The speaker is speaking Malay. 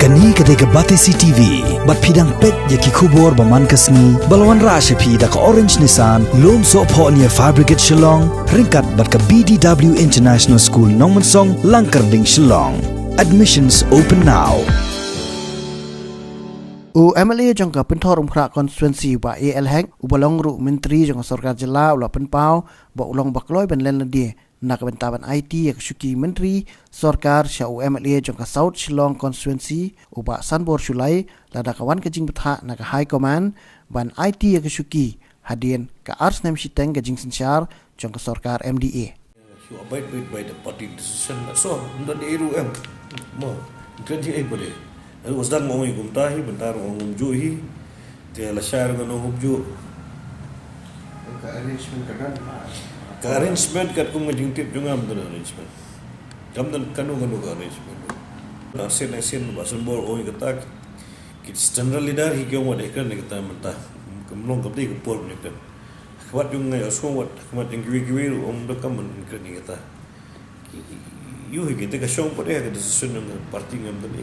Kani ketika batesi TV, bat pidang pet yaki kubur baman kasni, balawan rasha pi da ka orange nisan, lom so po niya fabricate Shillong, ringkat bat ka BDW International School nong mansong Langkarding Shillong. Admissions open now. MLA jangka pentor umkra konstituensi ba AL Heng ubalong ru menteri jangka sarkar jela ula penpau ba ulong ba Kloi ben Lade nak bentaban IT yak syuki menteri sarkar sya MLA jangka South Shillong konstituensi uba Sanbor Shullai lada kawan kejing betha nak high command ban IT yak syuki hadien ka ars nem shiteng kejing sensyar jangka sarkar MDA. You abide by the party decision. So, under the eru mo, kerja boleh. It was done mo gumtahi, bentar mo gumjuhi, dia lasyar ngano gumju. Ka arrangement kat kung majingtip juga amdan arrangement. Kamdan kanu arrangement. Asen ba Sanbor oi katak. Kit general leader hi kyo mo dekhan kita mentah. Kamlong kapti kupol nekhan. Kwat yung ngay aswat kwat yung giwi dekaman kani kita. Yu hi kita ka syong pa dia ka decision ng party ngam dan